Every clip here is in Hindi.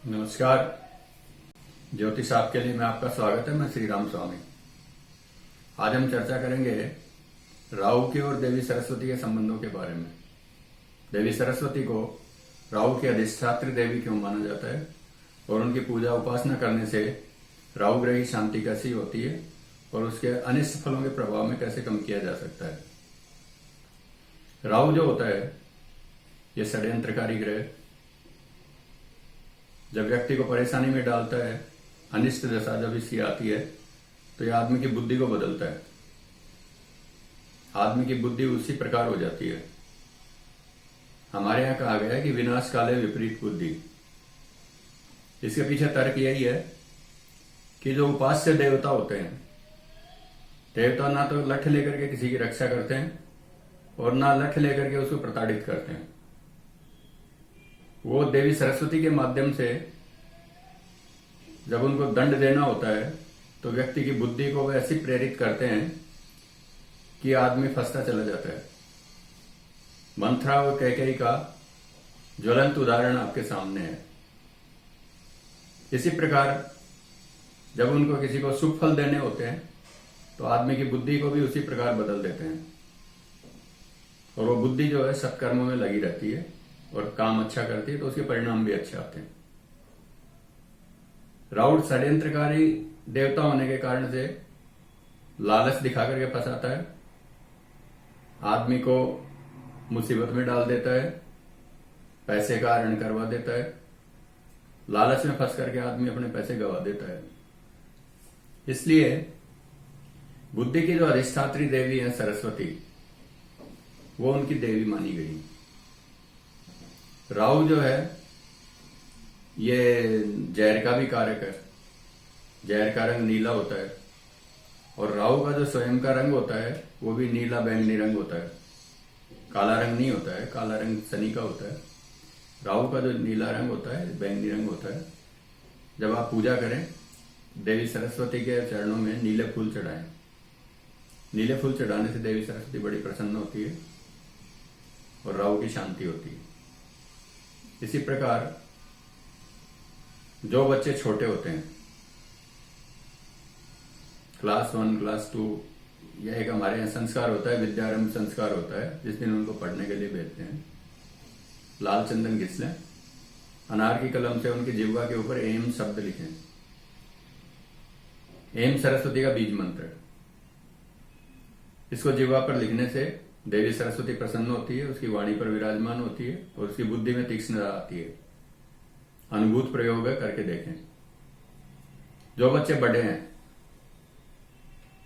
नमस्कार। ज्योतिष आपके लिए में आपका स्वागत है। मैं श्री राम स्वामी। आज हम चर्चा करेंगे राहु के और देवी सरस्वती के संबंधों के बारे में। देवी सरस्वती को राहु की अधिष्ठात्री देवी क्यों माना जाता है और उनकी पूजा उपासना करने से राहु ग्रह की शांति कैसी होती है और उसके अनिष्ट फलों के प्रभाव में कैसे कम किया जा सकता है। राहु जो होता है ये षड्यंत्रकारी ग्रह, जब व्यक्ति को परेशानी में डालता है, अनिष्ट दशा जब इसकी आती है तो यह आदमी की बुद्धि को बदलता है। आदमी की बुद्धि उसी प्रकार हो जाती है। हमारे यहां कहा गया है कि विनाश काले विपरीत बुद्धि। इसके पीछे तर्क यही है कि जो उपास्य देवता होते हैं, देवता ना तो लठ लेकर के किसी की रक्षा करते हैं और ना लठ लेकर के उसको प्रताड़ित करते हैं। वो देवी सरस्वती के माध्यम से जब उनको दंड देना होता है तो व्यक्ति की बुद्धि को वे ऐसी प्रेरित करते हैं कि आदमी फंसता चला जाता है। मंथरा और कैकेयी का ज्वलंत उदाहरण आपके सामने है। इसी प्रकार जब उनको किसी को शुभ फल देने होते हैं तो आदमी की बुद्धि को भी उसी प्रकार बदल देते हैं और वो बुद्धि जो है सत्कर्मों में लगी रहती है और काम अच्छा करती है तो उसके परिणाम भी अच्छे आते हैं। राहु षड्यंत्रकारी देवता होने के कारण से लालच दिखा करके फंसाता है, आदमी को मुसीबत में डाल देता है, पैसे का ऋण करवा देता है। लालच में फंस करके आदमी अपने पैसे गवा देता है। इसलिए बुद्धि की जो अधिष्ठात्री देवी है सरस्वती, वो उनकी देवी मानी गई। राहु जो है ये जहर का भी कारक है। जहर का रंग नीला होता है और राहु का जो स्वयं का रंग होता है वो भी नीला बैंगनी रंग होता है। काला रंग नहीं होता है, काला रंग शनि का होता है। राहु का जो नीला रंग होता है बैंगनी रंग होता है। जब आप पूजा करें देवी सरस्वती के चरणों में नीले फूल चढ़ाएं। नीले फूल चढ़ाने से देवी सरस्वती बड़ी प्रसन्न होती है और राहु की शांति होती है। इसी प्रकार जो बच्चे छोटे होते हैं, क्लास 1 क्लास 2, यह एक हमारे यहाँ संस्कार होता है, विद्यारंभ संस्कार होता है, जिस दिन उनको पढ़ने के लिए भेजते हैं। लाल चंदन घिस लें, अनार की कलम से उनकी जिह्वा के ऊपर एम शब्द लिखें। एम सरस्वती का बीज मंत्र है। इसको जिह्वा पर लिखने से देवी सरस्वती प्रसन्न होती है, उसकी वाणी पर विराजमान होती है और उसकी बुद्धि में तीक्ष्णता आती है। अनुभूत प्रयोग है, करके देखें। जो बच्चे बड़े हैं,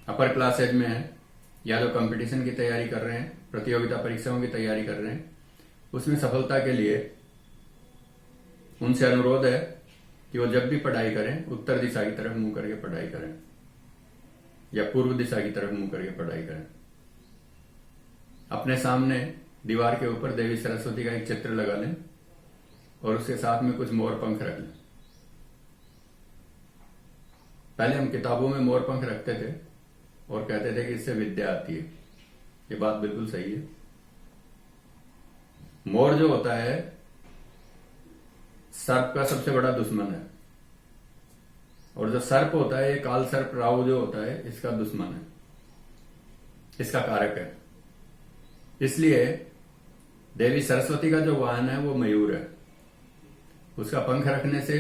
अपर क्लासेज में हैं या जो कंपटीशन की तैयारी कर रहे हैं, प्रतियोगिता परीक्षाओं की तैयारी कर रहे हैं, उसमें सफलता के लिए उनसे अनुरोध है कि वो जब भी पढ़ाई करें उत्तर दिशा की तरफ मुंह करके पढ़ाई करें या पूर्व दिशा की तरफ मुंह करके पढ़ाई करें। अपने सामने दीवार के ऊपर देवी सरस्वती का एक चित्र लगा लें और उसके साथ में कुछ मोर पंख रख लें। पहले हम किताबों में मोर पंख रखते थे और कहते थे कि इससे विद्या आती है। ये बात बिल्कुल सही है। मोर जो होता है सर्प का सबसे बड़ा दुश्मन है और जो सर्प होता है, ये काल सर्प राहु जो होता है, इसका दुश्मन है, इसका कारक है। इसलिए देवी सरस्वती का जो वाहन है वो मयूर है। उसका पंख रखने से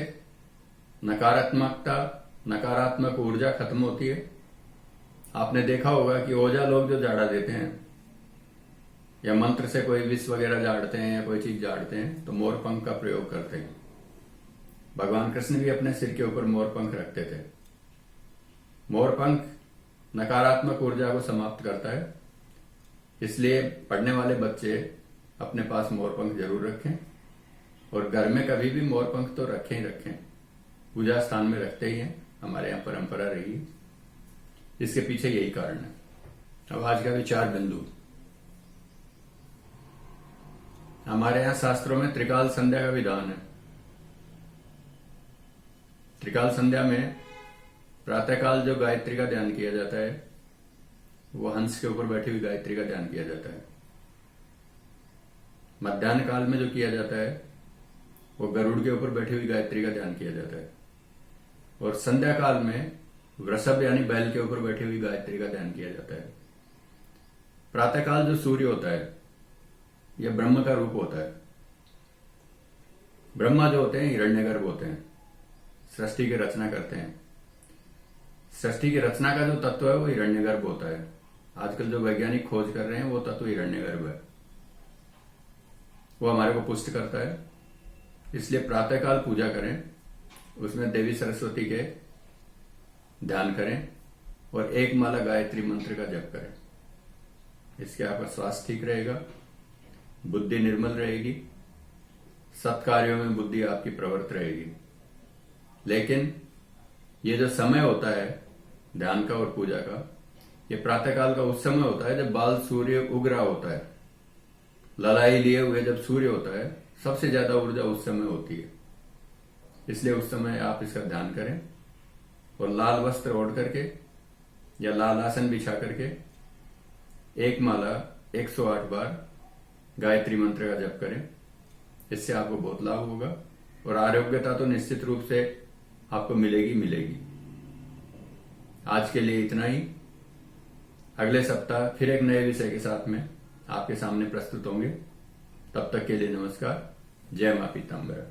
नकारात्मकता, नकारात्मक ऊर्जा खत्म होती है। आपने देखा होगा कि ओझा लोग जो झाड़ा देते हैं या मंत्र से कोई विष वगैरह झाड़ते हैं या कोई चीज झाड़ते हैं तो मोर पंख का प्रयोग करते हैं। भगवान कृष्ण भी अपने सिर के ऊपर मोर पंख रखते थे। मोर पंख नकारात्मक ऊर्जा को समाप्त करता है। इसलिए पढ़ने वाले बच्चे अपने पास मोर पंख जरूर रखें और घर में कभी भी मोर पंख तो रखें ही रखें। पूजा स्थान में रखते ही हैं, हमारे यहाँ परंपरा रही है। इसके पीछे यही कारण है। अब आज का विचार बिंदु। हमारे यहाँ शास्त्रों में त्रिकाल संध्या का विधान है। त्रिकाल संध्या में प्रातःकाल जो गायत्री का ध्यान किया जाता है वो हंस के ऊपर बैठी हुई गायत्री का ध्यान किया जाता है। मध्याह्न काल में जो किया जाता है वो गरुड़ के ऊपर बैठी हुई गायत्री का ध्यान किया जाता है। और संध्या काल में वृषभ यानी बैल के ऊपर बैठी हुई गायत्री का ध्यान किया जाता है। प्रातःकाल जो सूर्य होता है यह ब्रह्म का रूप होता है। ब्रह्मा जो होते हैं हिरण्यगर्भ होते हैं, सृष्टि की रचना करते हैं। सृष्टि की रचना का जो तत्व है वो हिरण्यगर्भ होता है। आजकल जो वैज्ञानिक खोज कर रहे हैं वो तत्व हिरण्यगर्भ है, वो हमारे को पुष्ट करता है। इसलिए प्रातःकाल पूजा करें, उसमें देवी सरस्वती के ध्यान करें और एक माला गायत्री मंत्र का जप करें। इसके आपका स्वास्थ्य ठीक रहेगा, बुद्धि निर्मल रहेगी, सत्कार्यों में बुद्धि आपकी प्रवृत्त रहेगी। लेकिन ये जो समय होता है ध्यान का और पूजा का, ये प्रातःकाल का उस समय होता है जब बाल सूर्य उग रहा होता है। ललाई लिए हुए जब सूर्य होता है सबसे ज्यादा ऊर्जा उस समय होती है। इसलिए उस समय आप इसका ध्यान करें और लाल वस्त्र ओढ़ करके या लाल आसन बिछा करके एक माला 108 बार गायत्री मंत्र का जप करें। इससे आपको बहुत लाभ होगा और आरोग्यता तो निश्चित रूप से आपको मिलेगी। आज के लिए इतना ही। अगले सप्ताह फिर एक नए विषय के साथ में आपके सामने प्रस्तुत होंगे। तब तक के लिए नमस्कार। जय मां पीताम्बरा।